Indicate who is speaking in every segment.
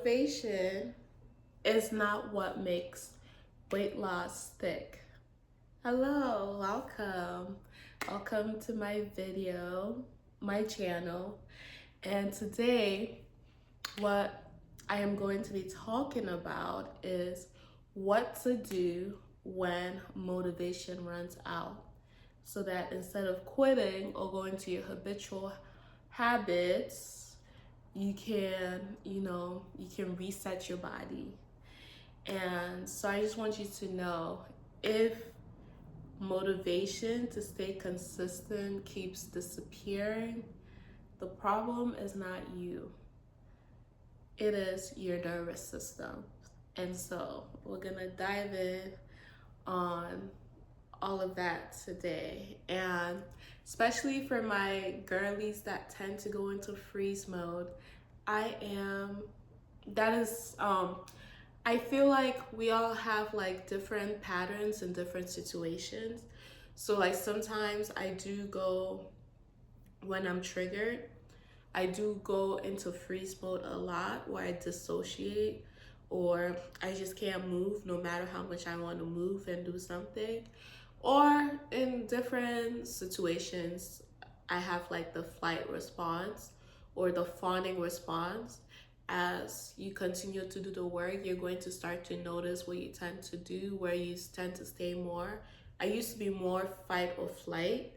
Speaker 1: Motivation is not what makes weight loss stick. Hello, welcome. Welcome to my video, my channel. And today, what I am going to be talking about is what to do when motivation runs out. So that instead of quitting or going to your habitual habits, you can reset your body. And so I just want you to know, if motivation to stay consistent keeps disappearing, the problem is not you, it is your nervous system. And so we're gonna dive in on all of that today. And especially for my girlies that tend to go into freeze mode, I am, that is, I feel like we all have like different patterns in different situations. So like sometimes I do go, when I'm triggered, I do go into freeze mode a lot where I dissociate, or I just can't move no matter how much I want to move and do something. Or in different situations, I have like the flight response or the fawning response. As you continue to do the work, you're going to start to notice what you tend to do, where you tend to stay more. I used to be more fight or flight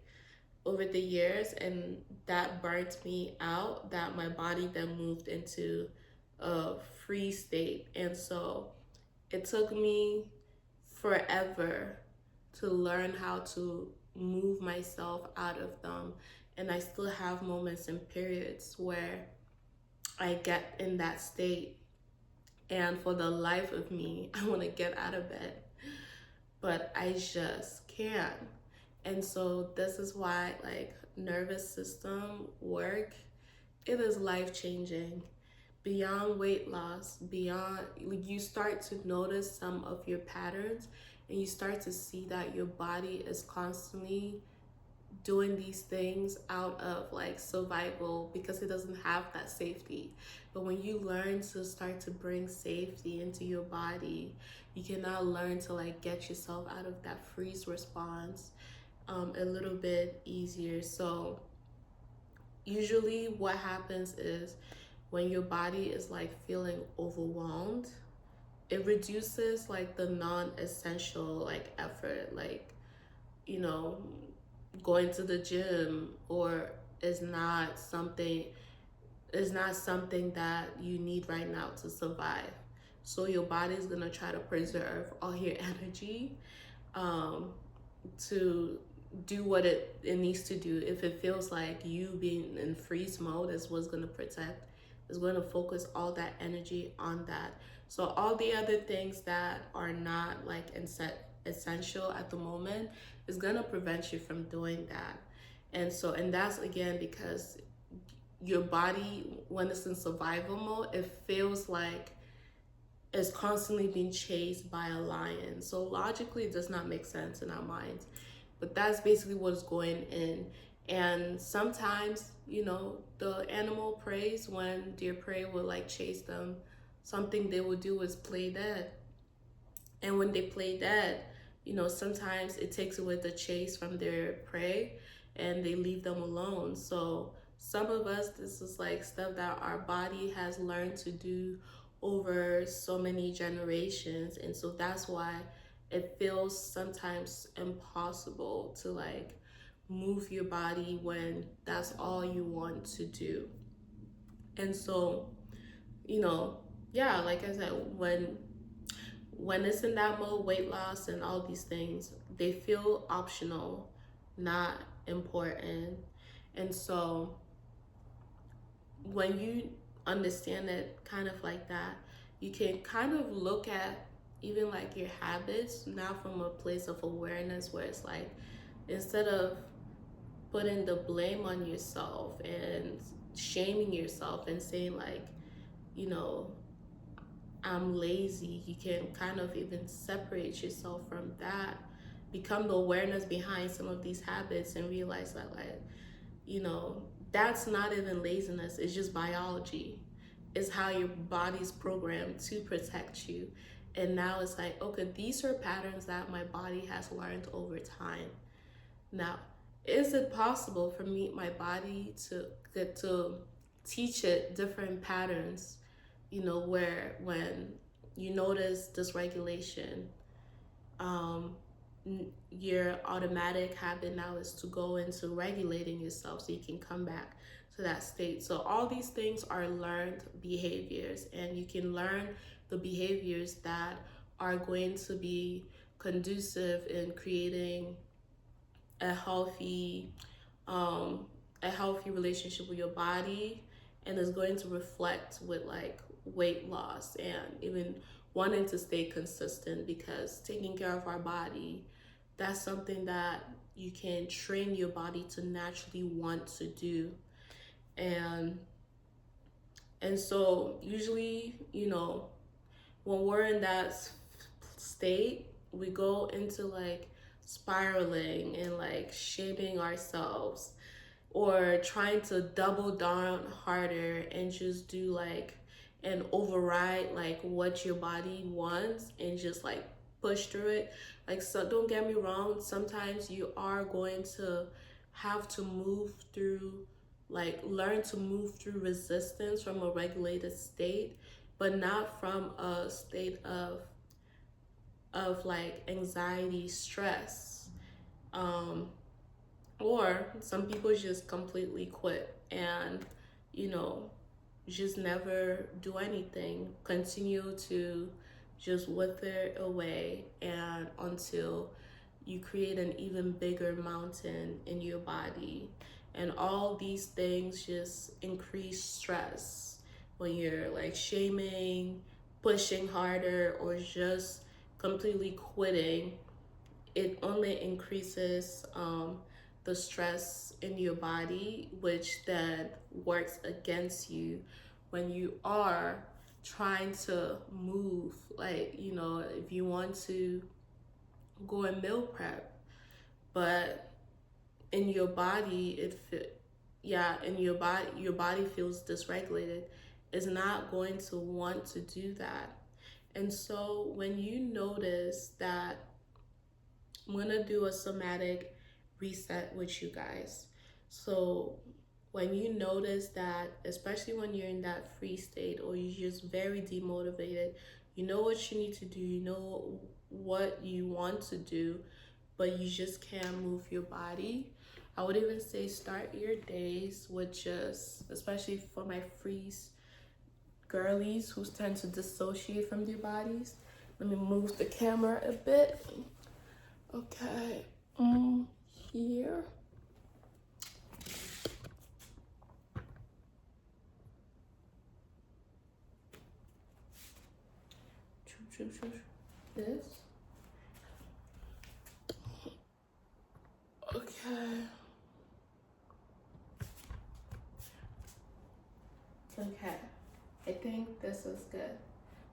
Speaker 1: over the years, and that burnt me out, that my body then moved into a free state. And so it took me forever to learn how to move myself out of them. And I still have moments and periods where I get in that state, and for the life of me, I want to get out of bed, but I just can't. And so this is why, like, nervous system work, it is life changing. Beyond weight loss, beyond, you start to notice some of your patterns, and you start to see that your body is constantly doing these things out of like survival, because it doesn't have that safety. But when you learn to start to bring safety into your body, you can now learn to like get yourself out of that freeze response a little bit easier. So usually what happens is, when your body is like feeling overwhelmed, it reduces like the non-essential like effort, like, you know, going to the gym, or is not something that you need right now to survive. So your body is gonna try to preserve all your energy to do what it needs to do. If it feels like you being in freeze mode is what's gonna protect, is going to focus all that energy on that. So all the other things that are not like essential at the moment is going to prevent you from doing that. And that's again because your body, when it's in survival mode, it feels like it's constantly being chased by a lion. So logically it does not make sense in our minds, but that's basically what's going in. And sometimes, the animal preys, when their prey will like chase them, something they will do is play dead. And when they play dead, sometimes it takes away the chase from their prey and they leave them alone. So some of us, this is like stuff that our body has learned to do over so many generations. And so that's why it feels sometimes impossible to like move your body when that's all you want to do. And so, yeah, like I said, when it's in that mode, weight loss and all these things, they feel optional, not important. And so when you understand it kind of like that, you can kind of look at even like your habits now from a place of awareness, where it's like, instead of putting the blame on yourself and shaming yourself and saying like, I'm lazy, you can kind of even separate yourself from that, become the awareness behind some of these habits, and realize that like, that's not even laziness, it's just biology. is how your body's programmed to protect you. And now it's like, okay, these are patterns that my body has learned over time. Now, is it possible for my body to get to teach it different patterns, where when you notice dysregulation, um, your automatic habit now is to go into regulating yourself so you can come back to that state. So all these things are learned behaviors, and you can learn the behaviors that are going to be conducive in creating a healthy um a healthy relationship with your body, and is going to reflect with like weight loss and even wanting to stay consistent, because taking care of our body, that's something that you can train your body to naturally want to do. And and so usually, when we're in that state, we go into like spiraling and like shaming ourselves, or trying to double down harder and just do like and override like what your body wants and just like push through it. Like, so don't get me wrong, sometimes you are going to have to move through, like learn to move through resistance from a regulated state, but not from a state of like anxiety, stress. Or some people just completely quit and, you know, just never do anything, continue to just wither away, and until you create an even bigger mountain in your body. And all these things just increase stress when you're like shaming, pushing harder, or just completely quitting. It only increases the stress in your body, which then works against you when you are trying to move. Like, if you want to go and meal prep, but in your body, your body feels dysregulated, is not going to want to do that. And so when you notice that, I'm gonna do a somatic reset with you guys. So when you notice that, especially when you're in that free state or you're just very demotivated, you know what you need to do, you know what you want to do, but you just can't move your body. I would even say start your days with just, especially for my freeze girlies who tend to dissociate from their bodies. Let me move the camera a bit. Okay, here. This. Okay. Okay, I think this is good.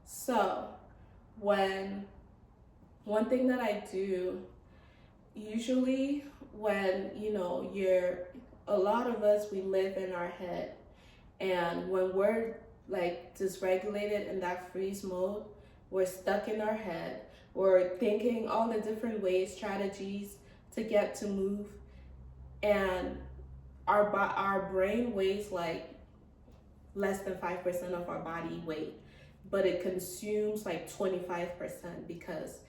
Speaker 1: So, one thing that I do usually when, a lot of us, we live in our head, and when we're like dysregulated in that freeze mode, we're stuck in our head. We're thinking all the different ways, strategies to get to move, and our brain weighs like less than 5% of our body weight, but it consumes like 25%, because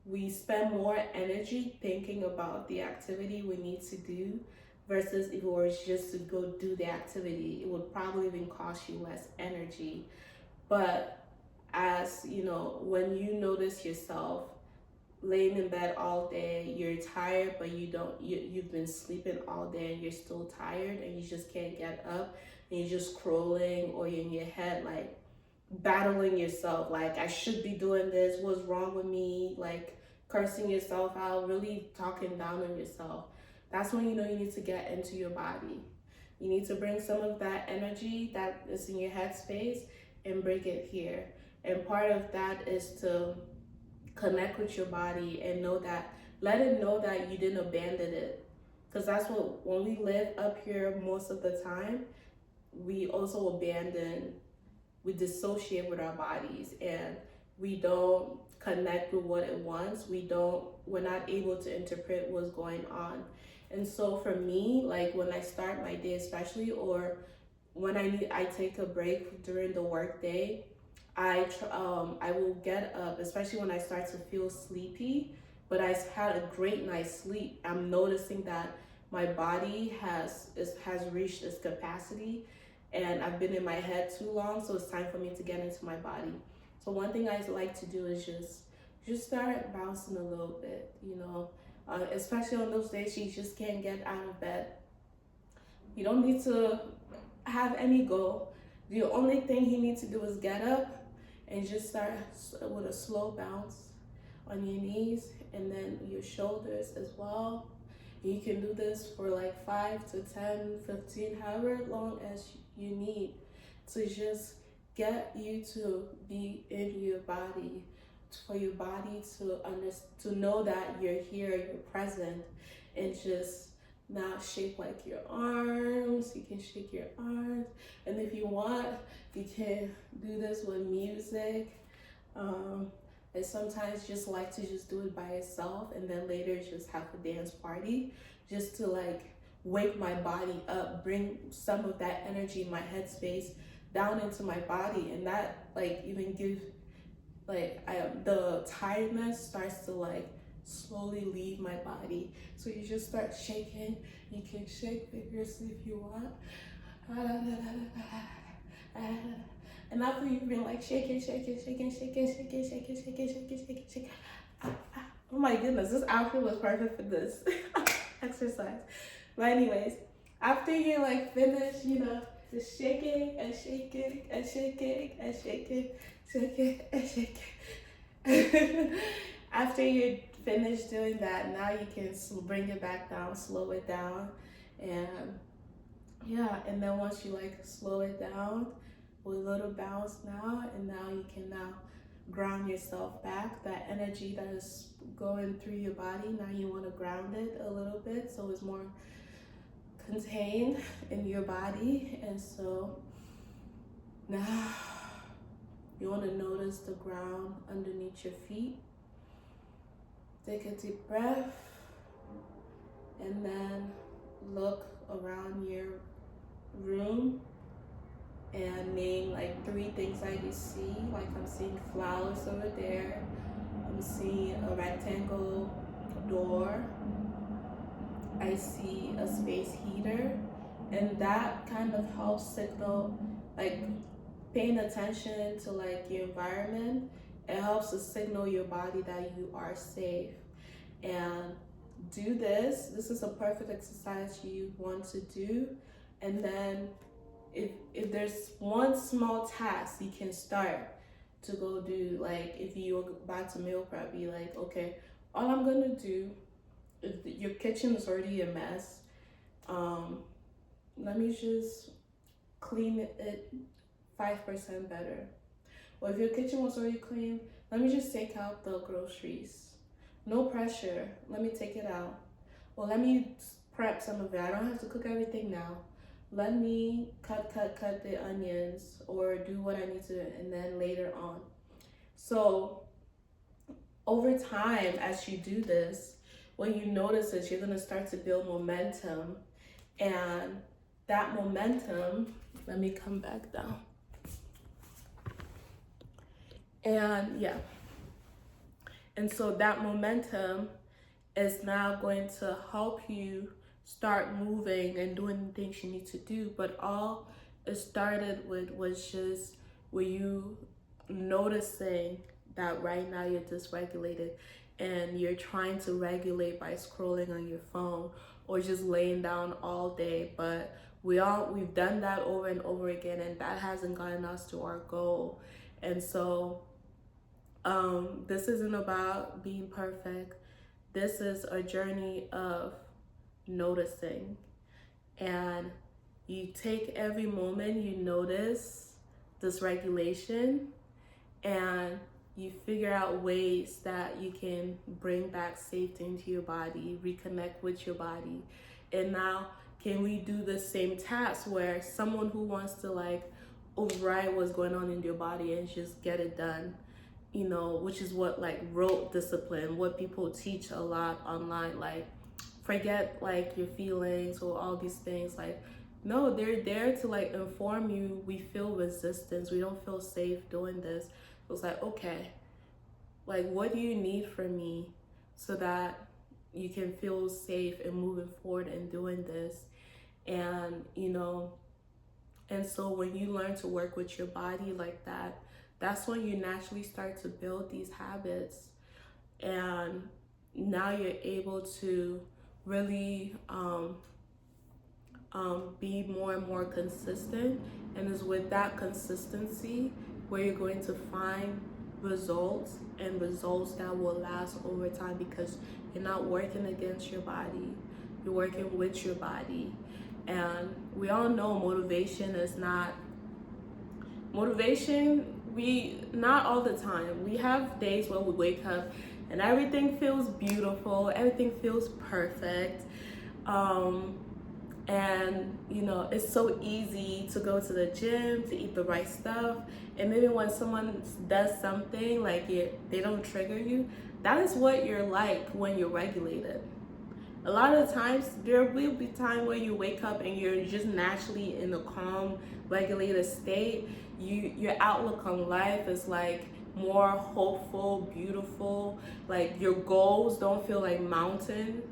Speaker 1: we spend more energy thinking about the activity we need to do, versus if it were just to go do the activity, it would probably even cost you less energy. But as you know, when you notice yourself laying in bed all day, you're tired, but you've been sleeping all day and you're still tired and you just can't get up, and you're just crawling, or you're in your head like battling yourself, like I should be doing this, what's wrong with me, like cursing yourself out, really talking down on yourself. That's when you know you need to get into your body. You need to bring some of that energy that is in your headspace and bring it here. And part of that is to connect with your body and let it know that you didn't abandon it. Because that's what, when we live up here most of the time, we also abandon we dissociate with our bodies and we don't connect with what it wants. We're not able to interpret what's going on. And so for me, like when I start my day especially, or when I take a break during the work day, I will get up, especially when I start to feel sleepy, but I had a great night's sleep. I'm noticing that my body has reached its capacity, and I've been in my head too long, so it's time for me to get into my body. So one thing I like to do is just start bouncing a little bit, especially on those days you just can't get out of bed. You don't need to have any goal. The only thing you need to do is get up and just start with a slow bounce on your knees and then your shoulders as well. You can do this for like 5 to 10, 15, however long as you need to just get you to be in your body, for your body to know that you're here, you're present, and just now shake like your arms. You can shake your arms, and if you want, you can do this with music. I sometimes just like to just do it by itself, and then later just have a dance party, just to like wake my body up, bring some of that energy in my headspace down into my body, and that like even gives the tiredness starts to like slowly leave my body. So you just start shaking. You can shake vigorously if you want. And after you've been like shaking. Oh my goodness, this outfit was perfect for this exercise. But anyways, after you like finish, just shaking and shaking and shaking and shaking, shaking and shaking. After you finish doing that, now you can bring it back down, slow it down, and yeah, and then once you like slow it down with a little bounce now, and now you can now ground yourself back. That energy that is going through your body, now you want to ground it a little bit so it's more contained in your body. And so now you want to notice the ground underneath your feet. Take a deep breath and then look around your room and name like 3 things that you see. Like I'm seeing flowers over there, I'm seeing a rectangle door, I see a space heater, and that kind of helps signal, like paying attention to like your environment. It helps to signal your body that you are safe. And do this. This is a perfect exercise you want to do. And then if there's one small task you can start to go do, like if you're about to meal prep, be like, okay, all I'm gonna do, if your kitchen is already a mess, let me just clean it 5% better. Or if your kitchen was already clean, let me just take out the groceries. No pressure, let me take it out. Or let me prep some of it. I don't have to cook everything now. Let me cut the onions or do what I need to, and then later on. So over time, as you do this, when you notice this, you're gonna start to build momentum, and that momentum, let me come back down. And yeah, and so that momentum is now going to help you start moving and doing the things you need to do. But all it started with was just you noticing that right now you're dysregulated and you're trying to regulate by scrolling on your phone or just laying down all day. But we've done that over and over again, and that hasn't gotten us to our goal. And so this isn't about being perfect. This is a journey of noticing, and you take every moment you notice this regulation and you figure out ways that you can bring back safety into your body, reconnect with your body. And now can we do the same task where someone who wants to like override what's going on in your body and just get it done, you know, which is what like rote discipline, what people teach a lot online, like forget like your feelings or all these things. Like, no, they're there to like inform you. We feel resistance, we don't feel safe doing this. It was like, okay, like what do you need from me so that you can feel safe and moving forward and doing this? And you know, and so when you learn to work with your body like that, that's when you naturally start to build these habits. And now you're able to really be more and more consistent. And it's with that consistency where you're going to find results, and results that will last over time, because you're not working against your body, you're working with your body. And we all know motivation is not motivation. We not all the time. We have days where we wake up and everything feels beautiful, everything feels perfect. And you know, it's so easy to go to the gym, to eat the right stuff, and maybe when someone does something like they don't trigger you. That is what you're like when you're regulated. A lot of times there will be time where you wake up and you're just naturally in a calm, regulated state. Your outlook on life is like more hopeful, beautiful. Like your goals don't feel like mountain,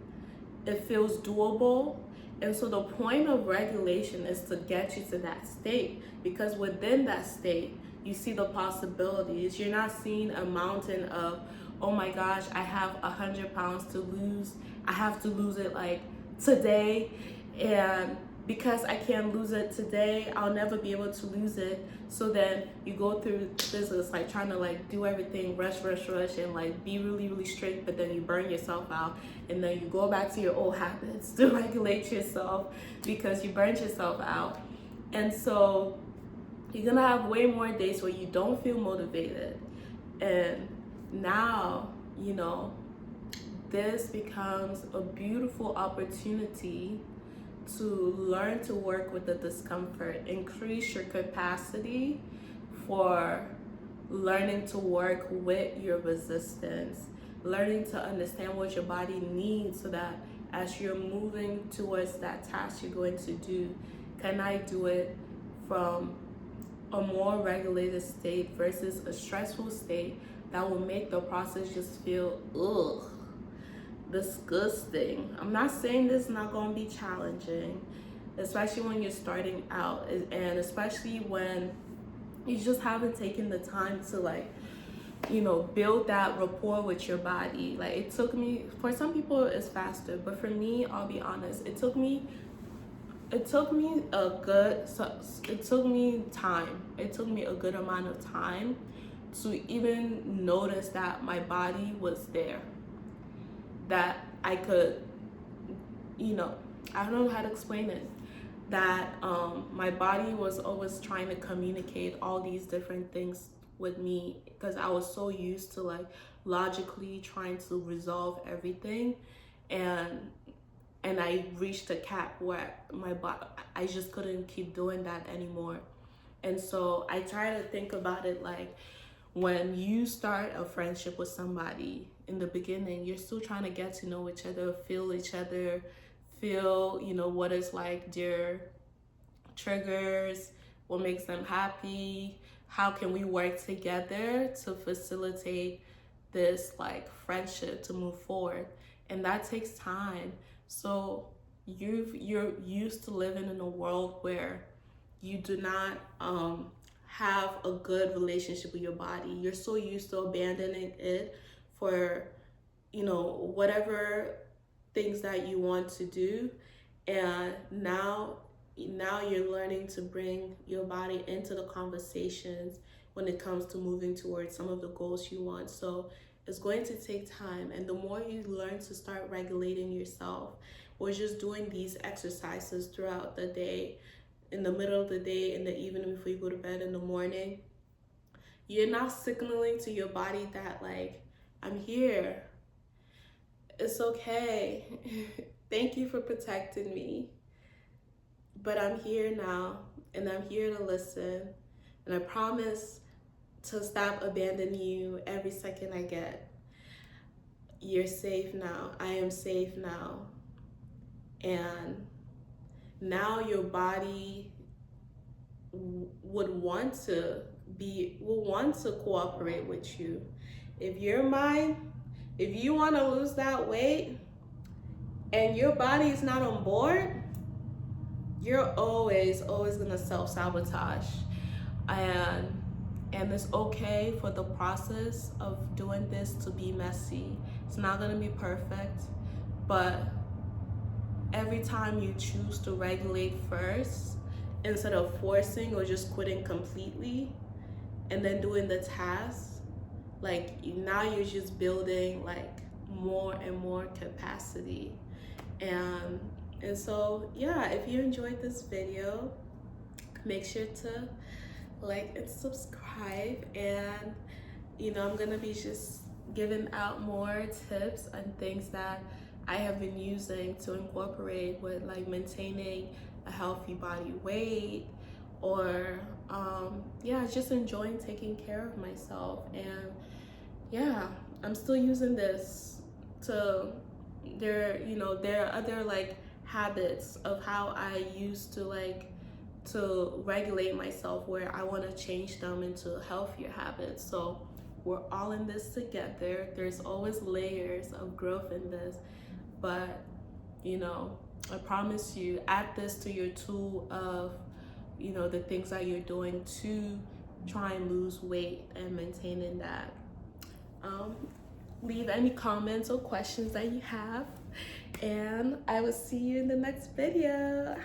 Speaker 1: it feels doable. And so the point of regulation is to get you to that state, because within that state you see the possibilities. You're not seeing a mountain of, oh my gosh, I have 100 pounds to lose, I have to lose it like today, and because I can't lose it today, I'll never be able to lose it. So then you go through business like trying to like do everything rush and like be really strict, but then you burn yourself out, and then you go back to your old habits to regulate yourself because you burned yourself out. And so you're gonna have way more days where you don't feel motivated. And now, you know, this becomes a beautiful opportunity to learn to work with the discomfort, increase your capacity for learning to work with your resistance, learning to understand what your body needs, so that as you're moving towards that task you're going to do, can I do it from a more regulated state versus a stressful state that will make the process just feel disgusting. I'm not saying this is not going to be challenging, especially when you're starting out, and especially when you just haven't taken the time to like, you know, build that rapport with your body. Like it took me, for some people it's faster, but for me, I'll be honest, it took me time. It took me a good amount of time to even notice that my body was there, that I could, you know, I don't know how to explain it, that my body was always trying to communicate all these different things with me, because I was so used to like logically trying to resolve everything, and I reached a cap where my body, I just couldn't keep doing that anymore. And so I try to think about it like, when you start a friendship with somebody in the beginning, you're still trying to get to know each other, feel, you know, what is like their triggers, what makes them happy, how can we work together to facilitate this like friendship to move forward. And that takes time. So you're used to living in a world where you do not have a good relationship with your body. You're so used to abandoning it for, you know, whatever things that you want to do. And now you're learning to bring your body into the conversations when it comes to moving towards some of the goals you want. So it's going to take time. And the more you learn to start regulating yourself, or just doing these exercises throughout the day, in the middle of the day, in the evening before you go to bed, in the morning, you're now signaling to your body that like, I'm here, it's okay, thank you for protecting me, but I'm here now, and I'm here to listen, And I promise to stop abandoning you every second I get. You're safe now. I am safe now. And now your body would want to cooperate with you. If you're mine, if you want to lose that weight and your body is not on board, you're always gonna self-sabotage. And it's okay for the process of doing this to be messy. It's not gonna be perfect, but every time you choose to regulate first instead of forcing or just quitting completely and then doing the tasks, like now you're just building like more and more capacity. And so yeah, if you enjoyed this video, make sure to like and subscribe. And I'm gonna be just giving out more tips and things that I have been using to incorporate with like maintaining a healthy body weight, or just enjoying taking care of myself. And yeah, I'm still using this to there are other like habits of how I used to like to regulate myself where I want to change them into healthier habits. So we're all in this together. There's always layers of growth in this, but I promise you, add this to your tool of the things that you're doing to try and lose weight and maintaining that. Leave any comments or questions that you have, and I will see you in the next video.